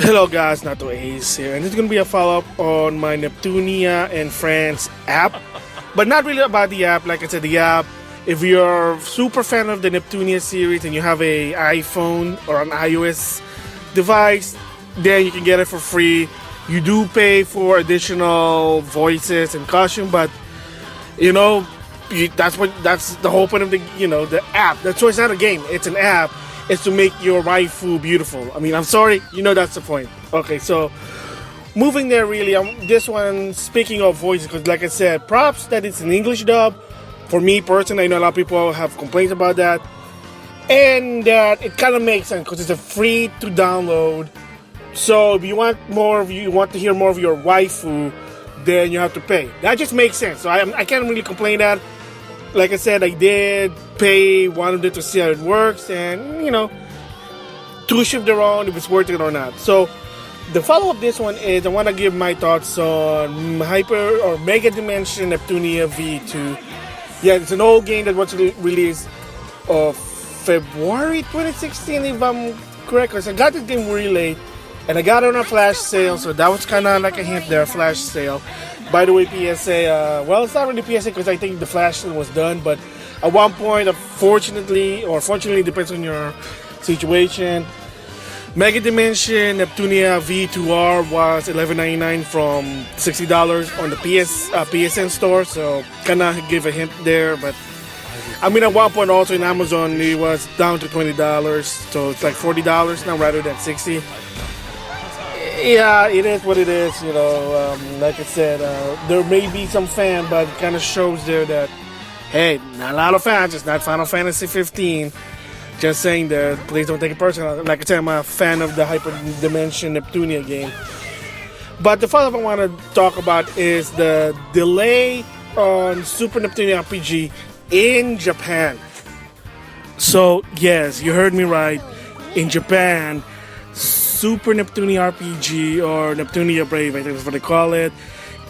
Hello guys, NautoAis here, and it's going to be a follow-up on my Neptunia and Friends app. But not really about the app. Like I said, the app, if you're a super fan of the Neptunia series and you have a iPhone or an iOS device, then you can get it for free. You do pay for additional voices and costume, but you know, that's the whole point of the app. So it's not a game, it's an app. It's to make your waifu beautiful. I mean, I'm sorry, that's the point. Okay, so moving there, really, this one, speaking of voices, because like I said, props that it's an English dub. For me personally, I know a lot of people have complaints about that, and that it kind of makes sense because it's a free to download. So if you want to hear more of your waifu, then you have to pay. That just makes sense. So I can't really complain that. Like I said, I did pay, wanted to see how it works, and to shift their own if it's worth it or not. So the follow-up this one is I want to give my thoughts on MegaDimension Neptunia V2. Yeah, it's an old game that was released of February 2016, if I'm correct. Because I got this game really late, and I got it on a flash sale, so that was kind of like a hint there, flash sale. By the way, PSA, well, it's not really PSA because I think the flash sale was done, but at one point, fortunately, depends on your situation, MegaDimension Neptunia V2R was $11.99 from $60 on the PSN store, so kind of give a hint there. But I mean, at one point also in Amazon, it was down to $20, so it's like $40 now rather than $60. Yeah, it is what it is, like I said, there may be some fan, but it kind of shows there that, hey, not a lot of fans, it's not Final Fantasy 15. Just saying that, please don't take it personal. Like I said, I'm a fan of the Hyperdimension Neptunia game. But the follow-up I want to talk about is the delay on Super Neptunia RPG in Japan. So, yes, you heard me right. In Japan, Super Neptunia RPG, or Neptunia Brave, I think that's what they call it,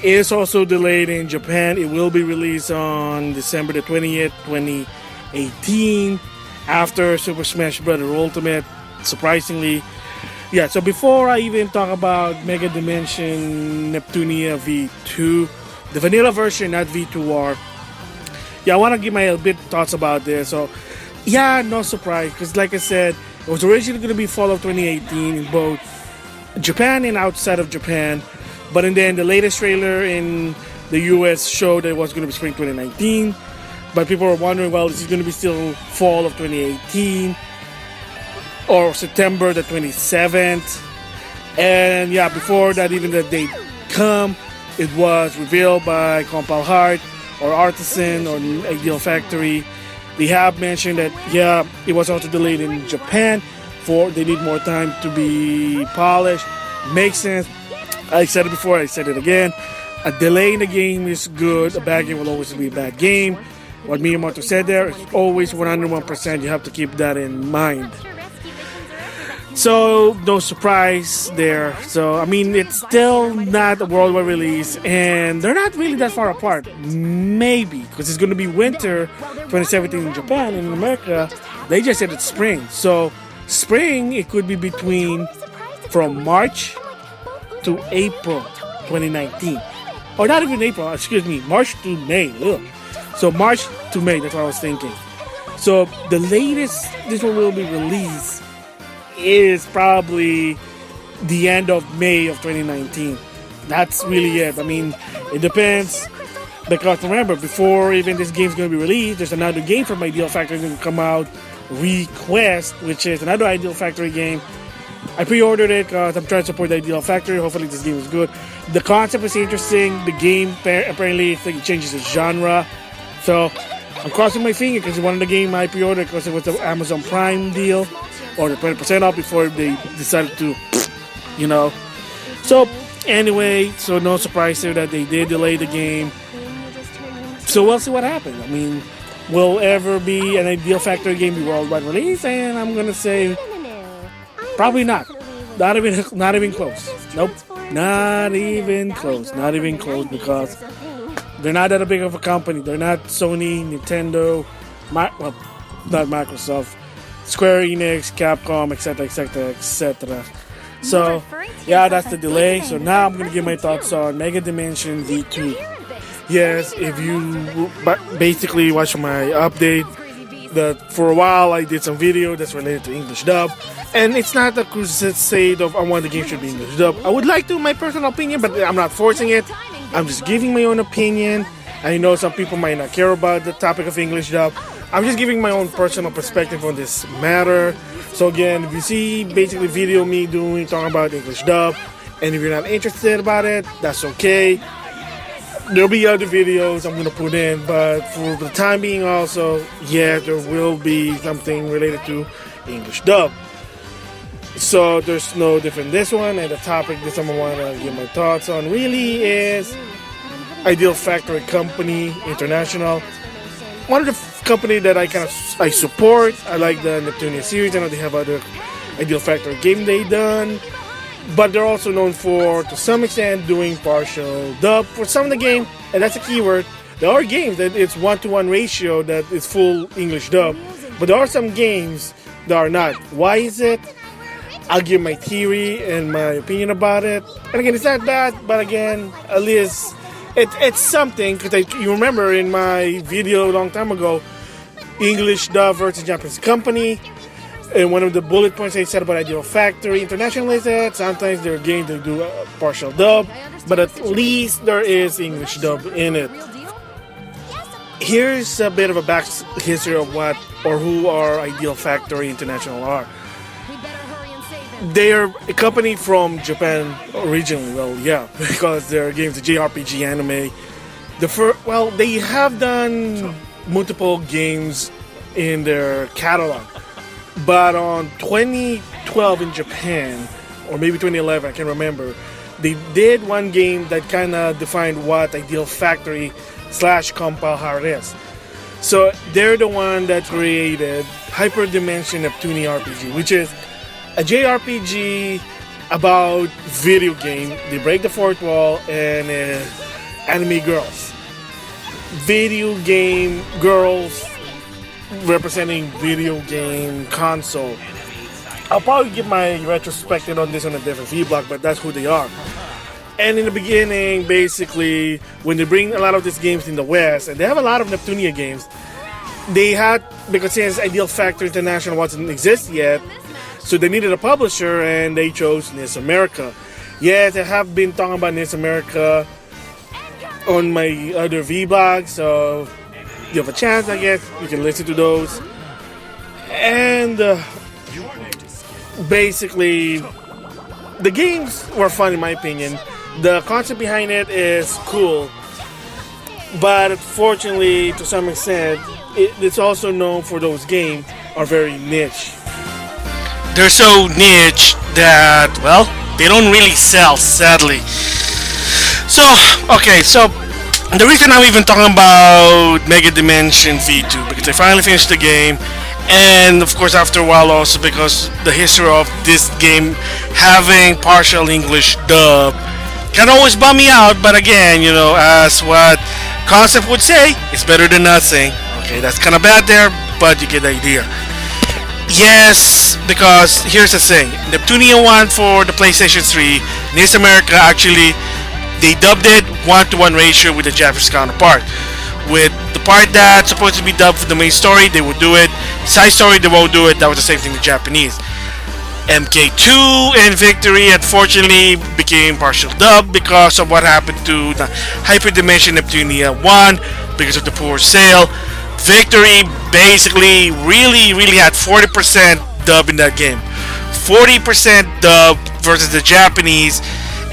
is also delayed in Japan. It will be released on December the 20th, 2018, after Super Smash Bros. Ultimate, surprisingly. Yeah, so before I even talk about MegaDimension Neptunia V2, the vanilla version, not V2R, I want to give my bit thoughts about this. So, yeah, no surprise, because like I said, it was originally going to be fall of 2018 in both Japan and outside of Japan. But then the latest trailer in the US showed that it was going to be spring 2019. But people were wondering, well, is it going to be still fall of 2018? Or September the 27th? And yeah, before that, even the date come, it was revealed by Compile Heart or Artisan or Ideal Factory. They have mentioned that, yeah, it was also delayed in Japan they need more time to be polished. Makes sense. I said it before, I said it again. A delay in the game is good. A bad game will always be a bad game. What Miyamoto said there is always 101%. You have to keep that in mind. So, no surprise there. So, I mean, it's still not a worldwide release, and they're not really that far apart. Maybe, because it's going to be winter 2017 in Japan. In America, they just said it's spring. So, spring, it could be from March to April 2019. Or not even April, March to May. Look. So, March to May, that's what I was thinking. So, the latest this one will be released is probably the end of May of 2019. That's really it. I mean, it depends, because remember, before even this game's going to be released, there's another game from Ideal Factory going to come out, Request, which is another Ideal Factory game. I pre-ordered it because I'm trying to support the Ideal Factory. Hopefully this game is good. The concept is interesting. The game apparently it changes the genre. So I'm crossing my finger because it's one of the games I pre-ordered because it was the Amazon Prime deal, or the 20% off before they decided to, So, anyway, so no surprise here that they did delay the game. So, we'll see what happens. I mean, will ever be an Ideal Factory game be worldwide release? And I'm going to say, probably not. Not even close. Nope. Not even close. Not even close, because they're not that big of a company. They're not Sony, Nintendo, not Microsoft, Square Enix, Capcom, etc., etc., etc. So yeah, that's the delay. So now I'm gonna give my thoughts on MegaDimension V2. Yes, if you basically watch my update, that for a while I did some video that's related to English dub, and it's not a crusade of I want the game should be English dub. I would like to, my personal opinion, but I'm not forcing it. I'm just giving my own opinion. I know some people might not care about the topic of English dub. I'm just giving my own personal perspective on this matter. So again, if you see basically video me talking about English dub, and if you're not interested about it, that's okay. There'll be other videos I'm gonna put in, but for the time being also, yeah, there will be something related to English dub. So there's no different this one, and the topic that I want to give my thoughts on really is Ideal Factory Company International. One of the company that I support. I like the Neptunia series. I know they have other Ideal Factory game they done, but they're also known for, to some extent, doing partial dub for some of the game, and that's a keyword. There are games that it's 1-to-1 ratio that is full English dub, but there are some games that are not. Why is it? I'll give my theory and my opinion about it. And again, it's not bad, but again, at least it's something, because you remember in my video a long time ago, English dub versus Japanese company, and one of the bullet points I said about Ideal Factory International is that sometimes there are games that do a partial dub, but at least there is English dub in it. Here's a bit of a back history of what or who our Ideal Factory International are. They are a company from Japan originally. Well, yeah, because their games, the JRPG anime. They have done multiple games in their catalog, but on 2012 in Japan, or maybe 2011, I can't remember, they did one game that kind of defined what Ideal Factory / Compile Hard is. So they're the one that created Hyperdimension Neptunia RPG, which is a JRPG about video game. They break the fourth wall and anime girls. Video game girls representing video game console. I'll probably give my retrospective on this on a different vlog, but that's who they are. And in the beginning, basically, when they bring a lot of these games in the West, and they have a lot of Neptunia games, they had, because since Ideal Factory International wasn't exist yet, so they needed a publisher, and they chose NIS America. Yes, I have been talking about NIS America on my other vlogs, so you have a chance, I guess, you can listen to those. And basically, the games were fun in my opinion. The concept behind it is cool, but unfortunately, to some extent, it's also known for those games are very niche. They're so niche that, well, they don't really sell, sadly. So, okay, so the reason I'm even talking about MegaDimension V2, because I finally finished the game, and of course after a while also because the history of this game having partial English dub can always bum me out, but again, you know, as what concept would say, it's better than nothing. Okay, that's kind of bad there, but you get the idea. Yes, because here's the thing, Neptunia 1 for the PlayStation 3, NIS America actually, they dubbed it 1-to-1 ratio with the Japanese counterpart. With the part that's supposed to be dubbed for the main story, they would do it. Side story, they won't do it. That was the same thing with Japanese. MK2 and Victory unfortunately became partial dub because of what happened to the Hyperdimension Neptunia 1 because of the poor sale. Victory basically really had 40% dub in that game. 40% dub versus the Japanese,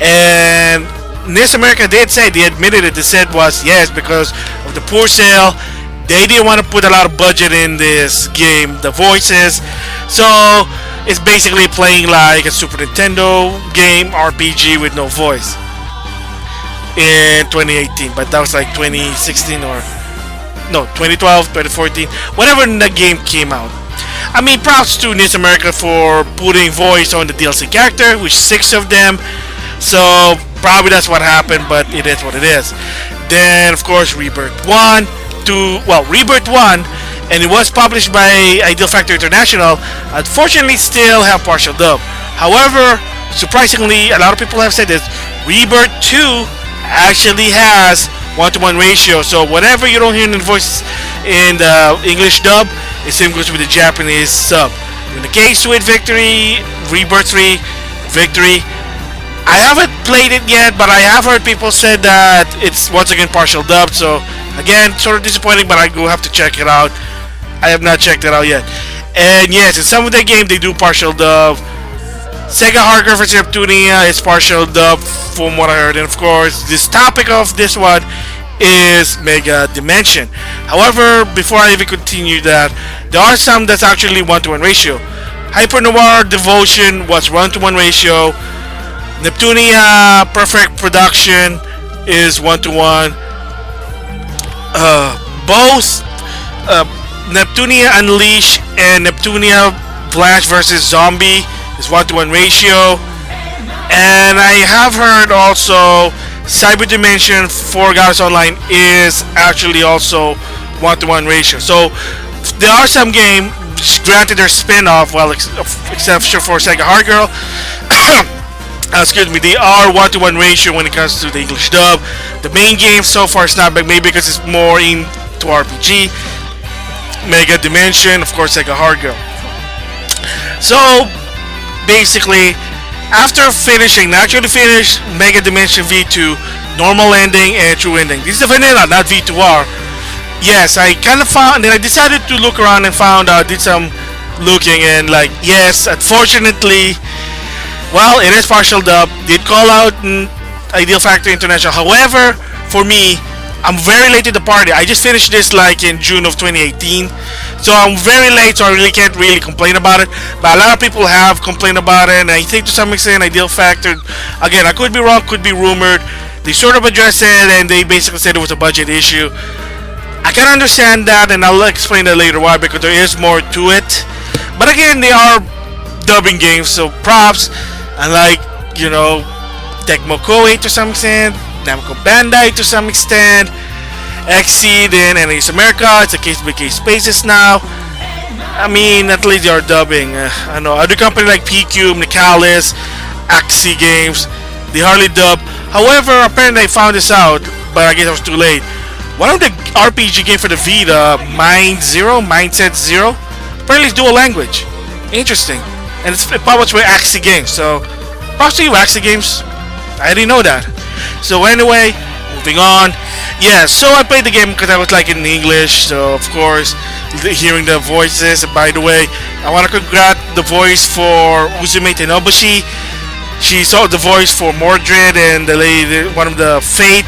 and NIS America did say, they admitted it, they said was yes, because of the poor sale, they didn't want to put a lot of budget in this game, the voices, so it's basically playing like a Super Nintendo game RPG with no voice in 2018, but that was like 2016 or no, 2012, 2014, whenever the game came out. I mean, props to NIS America for putting voice on the DLC character, which 6 of them, so probably that's what happened, but it is what it is. Then, of course, Rebirth 1, Rebirth 1, and it was published by Ideal Factory International, unfortunately still have partial dub. However, surprisingly, a lot of people have said that Rebirth 2 actually has one-to-one ratio. So whatever you don't hear in the voice in the English dub, it same goes with the Japanese sub. In the case with Victory, Rebirth 3, Victory, I haven't played it yet, but I have heard people said that it's once again partial dubbed. So again, sort of disappointing, but I will have to check it out. I have not checked it out yet. And yes, in some of the game they do partial dub. Sega Hardcore for Neptunia is partial dub from what I heard, and of course, this topic of this one is MegaDimension. However, before I even continue that, there are some that's actually one-to-one ratio. Hyper Noir Devotion was one-to-one ratio. Neptunia Perfect Production is one-to-one. Both Neptunia Unleashed and Neptunia Flash vs. Zombie is one-to-one ratio. And I have heard also Cyber Dimension for Goddess Online is actually also one-to-one ratio. So there are some games, granted they're spin-off, well, except for Sega Hard Girl, excuse me, they are one-to-one ratio when it comes to the English dub. The main game so far is not, but maybe because it's more into RPG. MegaDimension, of course, Sega Hard Girl. So basically, after finishing, actually finished MegaDimension V2, normal ending and true ending. This is the vanilla, not V2R. Yes, I kind of found, and then I decided to look around and found out, did some looking, and like, yes, unfortunately, well, it is partial dub. Did call out Ideal Factory International. However, for me, I'm very late to the party. I just finished this like in June of 2018. So I'm very late, so I really can't really complain about it. But a lot of people have complained about it, and I think to some extent Ideal Factor, again, I could be wrong, could be rumored. They sort of addressed it, and they basically said it was a budget issue. I can understand that, and I'll explain that later why, because there is more to it. But again, they are dubbing games, so props. Unlike, you know, Tecmo Koei to some extent, Namco Bandai to some extent, Exceed and NAS America, it's a case-by-case basis now. I mean, at least they are dubbing. I know other companies like PQ, Nicalis, Axie Games, they hardly dub. However, apparently I found this out, but I guess I was too late. One of the RPG games for the Vita, Mindset Zero, apparently it's dual language. Interesting. And it's published by Axie Games, so props to you, Axie Games. I didn't know that. So anyway, moving on. Yeah, so I played the game because I was like in English, so of course, hearing the voices. And by the way, I want to congratulate the voice for Uzume Tenobushi. She saw the voice for Mordred and the lady, one of the Fate,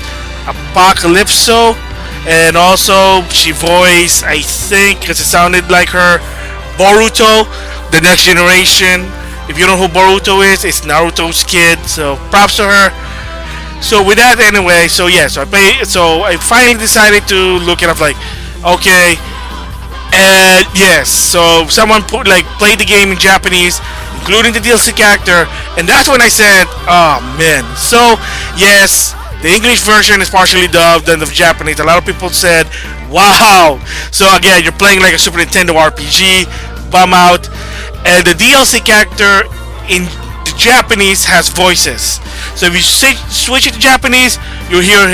Apocalypso. And also, she voiced, I think, because it sounded like her, Boruto, the next generation. If you don't know who Boruto is, it's Naruto's kid, so props to her. So with that anyway, so yeah, so I finally decided to look it up, like, okay, and yes, so someone played the game in Japanese, including the DLC character, and that's when I said, oh man. So yes, the English version is partially dubbed and the Japanese. A lot of people said, wow. So again, you're playing like a Super Nintendo RPG, bum out. And the DLC character in the Japanese has voices. So if you switch it to Japanese, you hear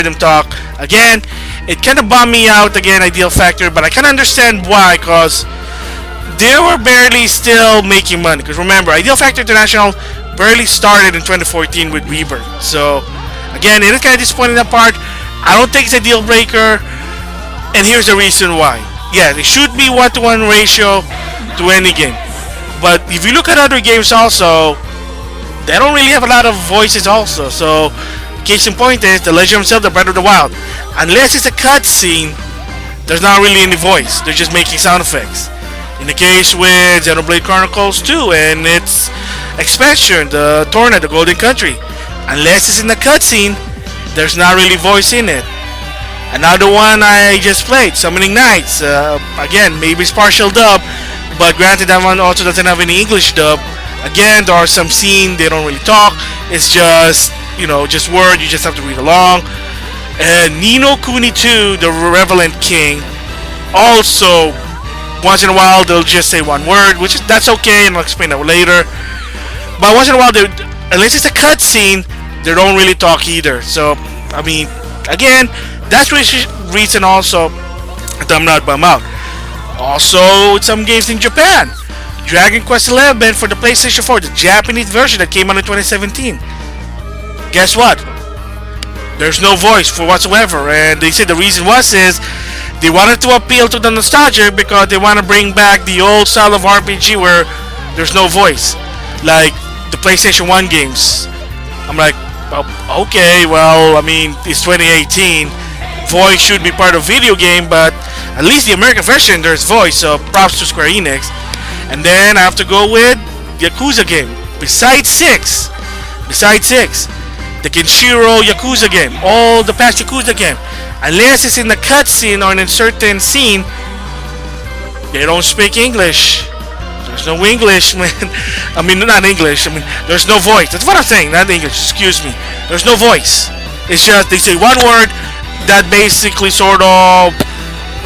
them talk. Again, it kind of bummed me out again, Ideal Factor, but I can understand why, because they were barely still making money. Because remember, Ideal Factor International barely started in 2014 with Rebirth. So again, it is kind of disappointing that part. I don't think it's a deal breaker, and here's the reason why. Yeah, it should be 1-to-1 ratio to any game. But if you look at other games also, they don't really have a lot of voices also. So, case in point is The Legend of Zelda Breath of the Wild. Unless it's a cutscene, there's not really any voice. They're just making sound effects. In the case with Xenoblade Chronicles 2 and its expansion, the Torna, the Golden Country. Unless it's in the cutscene, there's not really voice in it. Another one I just played, Summoning Nights. Again, maybe it's partial dub, but granted that one also doesn't have any English dub. Again, there are some scenes, they don't really talk. It's just, just word, you just have to read along. And Nu Kuni 2, the Revelant King, also, once in a while, they'll just say one word, that's okay, and I'll explain that later. But once in a while, unless it's a cutscene, they don't really talk either. So, I mean, again, that's reason also that I'm not bummed out. Also, some games in Japan. Dragon Quest XI for the PlayStation 4, the Japanese version that came out in 2017. Guess what? There's no voice for whatsoever, and they said the reason is they wanted to appeal to the nostalgia because they want to bring back the old style of RPG where there's no voice, like the PlayStation 1 games. I'm like, okay, well, I mean, it's 2018. Voice should be part of video game, but at least the American version there's voice, so props to Square Enix. And then I have to go with Yakuza game. Besides 6, the Kenshiro Yakuza game, all the past Yakuza game, unless it's in the cutscene or in a certain scene, they don't speak English. There's no English, man. I mean, not English. I mean, there's no voice. That's what I'm saying, not English. Excuse me. There's no voice. It's just they say one word that basically sort of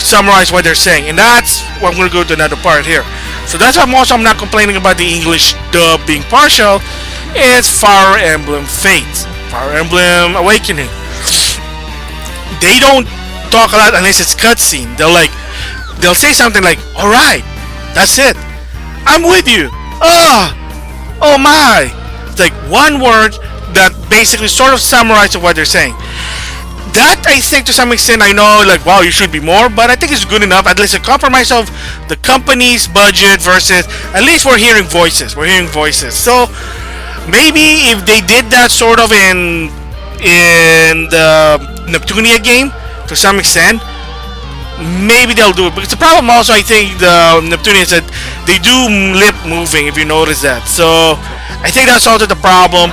summarize what they're saying, and that's what I'm going to go to another part here. So that's why I'm not complaining about the English dub being partial. It's Fire Emblem Fate, Fire Emblem Awakening. They don't talk a lot unless it's cutscene. They'll say something like, "All right, that's it. I'm with you. Oh my." It's like one word that basically sort of summarizes what they're saying. That, I think, to some extent, I know, like, wow, you should be more, but I think it's good enough. At least a compromise of the company's budget versus, at least we're hearing voices. So maybe if they did that sort of in the Neptunia game, to some extent, maybe they'll do it. Because the problem also, I think, the Neptunia is that they do lip moving, if you notice that. So I think that's also the problem.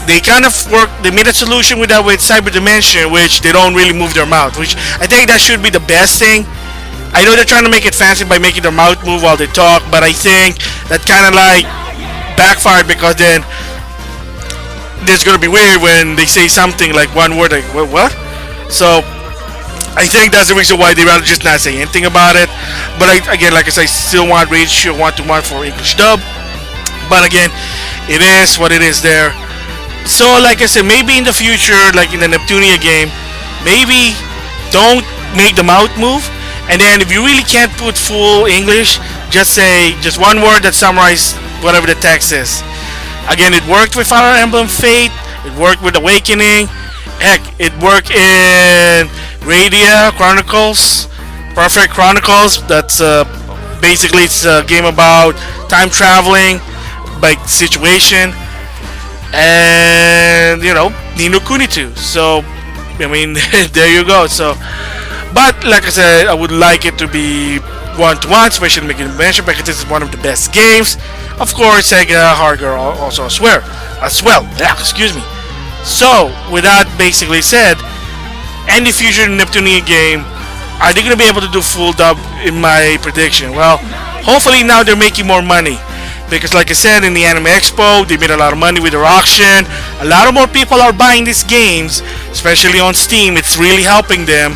They kind of they made a solution with that with Cyber Dimension, which they don't really move their mouth, which I think that should be the best thing. I know they're trying to make it fancy by making their mouth move while they talk, but I think that kind of like backfired because then it's going to be weird when they say something like one word, like, what? So I think that's the reason why they rather just not say anything about it. But again, like I said, I still want ratio 1-to-1 for English dub. But again, it is what it is there. So, like I said, maybe in the future, like in the Neptunia game, maybe don't make the mouth move. And then if you really can't put full English, just say just one word that summarizes whatever the text is. Again, it worked with Fire Emblem Fate. It worked with Awakening. Heck, it worked in Radia Chronicles, Perfect Chronicles. That's basically it's a game about time traveling by situation. And Nu Kuni 2. So I mean, there you go. So, but like I said, I would like it to be 1-to-1, especially MegaDimension, because this is one of the best games. Of course, Sega hardware also as well. Yeah, excuse me. So, with that basically said, any future Neptunia game, are they going to be able to do full dub in my prediction? Well, hopefully now they're making more money. Because like I said, in the Anime Expo, they made a lot of money with their auction. A lot of more people are buying these games, especially on Steam. It's really helping them.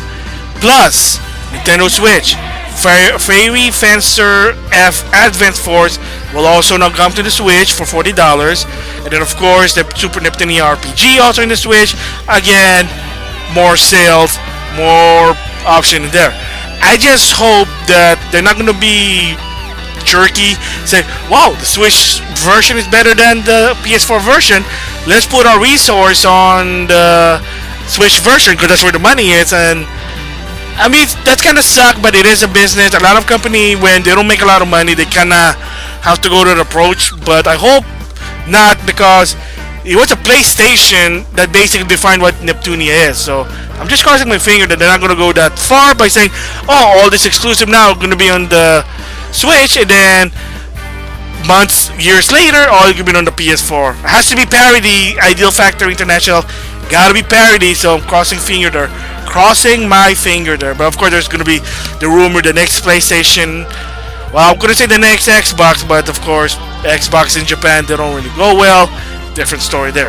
Plus, Nintendo Switch. Fairy Fencer F Advance Force will also now come to the Switch for $40. And then of course, the Super Neptunia RPG also in the Switch. Again, more sales, more option there. I just hope that they're not going to be jerky, say, wow, the Switch version is better than the PS4 version. Let's put our resource on the Switch version because that's where the money is. And I mean, that's kind of suck, but it is a business. A lot of company, when they don't make a lot of money, they kind of have to go to the approach. But I hope not, because it was a PlayStation that basically defined what Neptunia is. So I'm just crossing my finger that they're not going to go that far by saying, oh, all this exclusive now going to be on the Switch, and then years later, all it could be on the PS4. It has to be parity. Ideal Factory International, gotta be parity. So I'm crossing my finger there. But of course, there's gonna be the rumor the next PlayStation. Well, I'm gonna say the next Xbox, but of course, Xbox in Japan, they don't really go well. Different story there.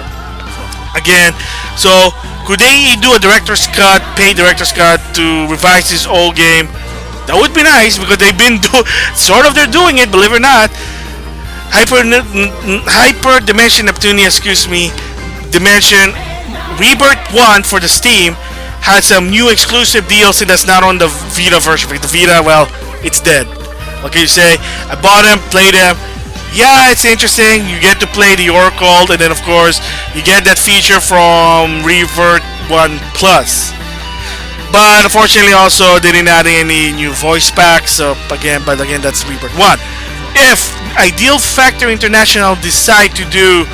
Again, so could they do a director's cut, pay director's cut to revise this old game? That would be nice, because they've been they're doing it, believe it or not. Hyper Dimension Neptunia, excuse me, Dimension Rebirth 1 for the Steam had some new exclusive DLC that's not on the Vita version. The Vita, well, it's dead. What can you say? I bought them, played them. Yeah, it's interesting. You get to play the Oracle, and then of course you get that feature from Rebirth 1 Plus. But unfortunately, also they didn't add any new voice packs. So again, that's Rebirth 1. If Ideal Factor International decide to do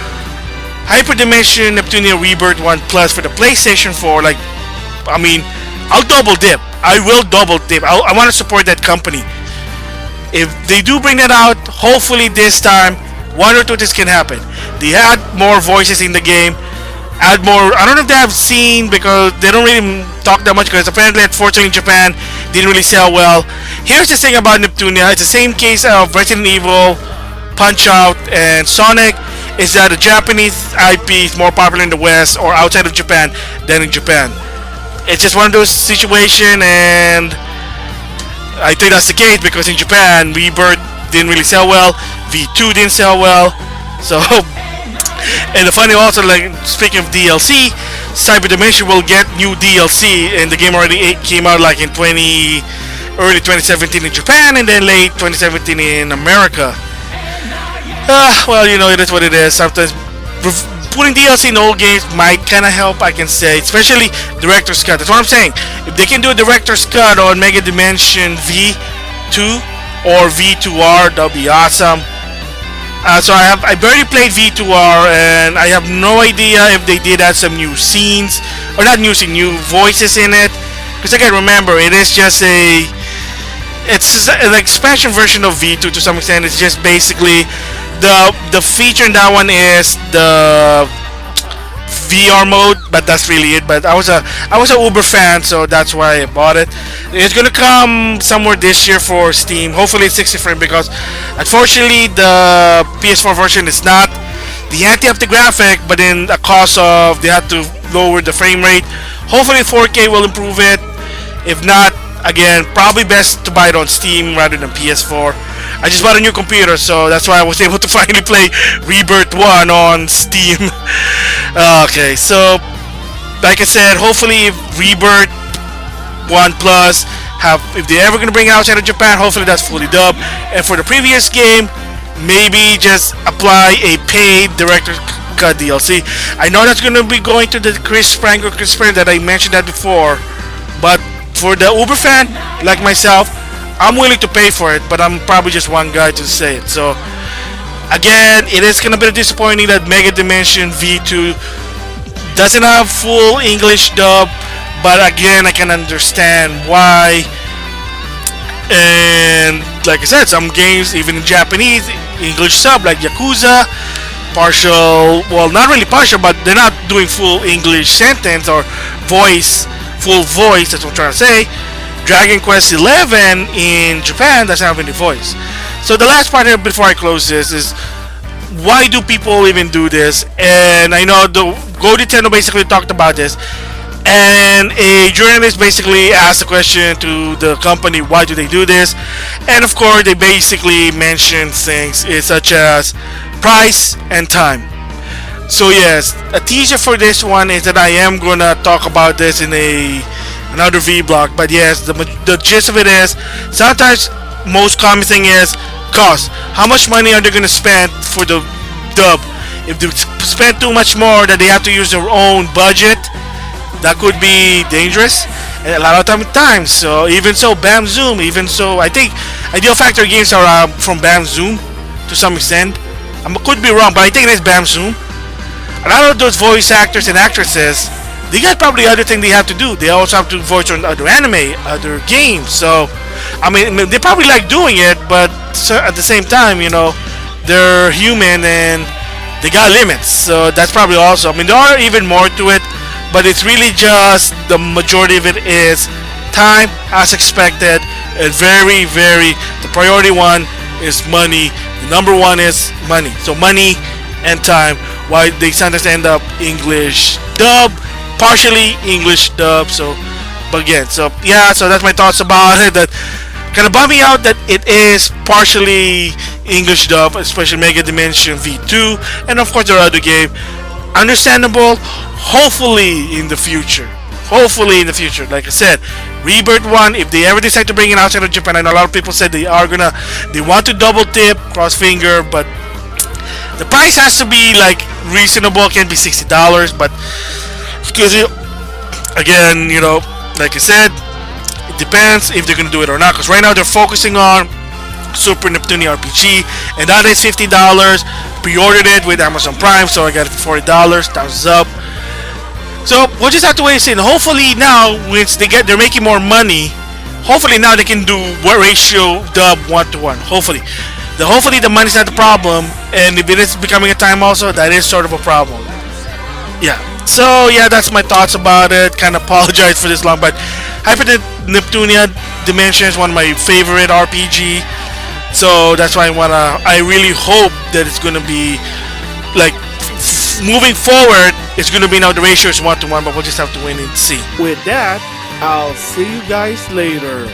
Hyperdimension Neptunia Rebirth 1 Plus for the PlayStation 4, like, I mean, I'll double dip. I will double dip. I want to support that company. If they do bring that out, hopefully this time, one or two things can happen. They add more voices in the game, add more. I don't know if they have seen, because they don't really talk that much, because apparently, unfortunately, in Japan didn't really sell well. Here's the thing about Neptunia. It's the same case of Resident Evil, Punch-Out, and Sonic. Is that the Japanese IP is more popular in the West or outside of Japan than in Japan. It's just one of those situations, and I think that's the case, because in Japan, Rebirth didn't really sell well, V2 didn't sell well, so. And the funny also, like, speaking of DLC, Cyber Dimension will get new DLC, and the game already came out like in early 2017 in Japan, and then late 2017 in America. Well, you know, it is what it is. Sometimes putting DLC in old games might kind of help, I can say, especially Director's Cut. That's what I'm saying. If they can do a Director's Cut on MegaDimension V2 or V2R, that'll be awesome. So I barely played V2R, and I have no idea if they did add some new scenes, or not new scenes, new voices in it. Because again, remember, it is just it's an expansion version of V2 to some extent. It's just basically the feature in that one is the VR mode, but that's really it. But I was a Uber fan, so that's why I bought it. It's gonna come somewhere this year for Steam. Hopefully it's 60 frame, because unfortunately the PS4 version is not. The anti-update graphic, but in a cost of they had to lower the frame rate. Hopefully 4K will improve it. If not, again, probably best to buy it on Steam rather than PS4. I just bought a new computer, so that's why I was able to finally play Rebirth 1 on Steam. Okay, so like I said, hopefully Rebirth 1 Plus if they're ever gonna bring it outside of Japan, hopefully that's fully dubbed. And for the previous game, maybe just apply a paid Director's Cut DLC. I know that's gonna be going to the Chris Pranger that I mentioned that before, but for the Uber fan like myself, I'm willing to pay for it, but I'm probably just one guy to say it. So again, it is gonna be disappointing that MegaDimension V2 doesn't have full English dub, but again, I can understand why. And like I said, some games even in Japanese English sub, like Yakuza, partial, well, not really partial, but they're not doing full English sentence or full voice, that's what I'm trying to say. Dragon Quest 11 in Japan doesn't have any voice. So the last part here before I close this is, why do people even do this? And I know the Go Nintendo basically talked about this, and a journalist basically asked the question to the company, why do they do this? And of course they basically mentioned things such as price and time. So yes, a teaser for this one is that I am gonna talk about this in another vlog. But yes, the gist of it is, sometimes most common thing is cost. How much money are they gonna spend for the dub? If they spend too much more, that they have to use their own budget, that could be dangerous. And a lot of times, so even so, Bam Zoom, I think Ideal Factor games are from Bam Zoom to some extent. I could be wrong, but I think it is Bam Zoom. A lot of those voice actors and actresses, they got probably other things they have to do. They also have to voice on other anime, other games. So, I mean, they probably like doing it, but at the same time, you know, they're human and they got limits. So that's probably also, I mean, there are even more to it, but it's really just the majority of it is time, as expected, and the priority one is money. The number one is money. So money and time. Why they sometimes end up English dub, partially English dub. So, but again, so yeah, so that's my thoughts about it. That kind of bummed me out that it is partially English dub, especially MegaDimension V2, and of course their other game. Understandable. Hopefully in the future. Hopefully in the future. Like I said, Rebirth 1, if they ever decide to bring it outside of Japan, I know a lot of people said they want to double tip, cross finger, but the price has to be like reasonable. It can't be $60, but because again, you know, like I said, it depends if they're gonna do it or not. Because right now they're focusing on Super Neptunia RPG, and that is $50. Pre-ordered it with Amazon Prime, so I got it for $40. Thumbs up. So we'll just have to wait and see. And hopefully now, once they're making more money, hopefully now they can do what ratio dub 1-to-1. Hopefully the money's not the problem, and if it is becoming a time also, that is sort of a problem. Yeah. So yeah, that's my thoughts about it. Kind of apologize for this long, but Hyper Neptunia Dimension is one of my favorite RPG. So that's why I really hope that it's gonna be like moving forward. It's gonna be now the ratio is 1-to-1, but we'll just have to wait and see. With that, I'll see you guys later.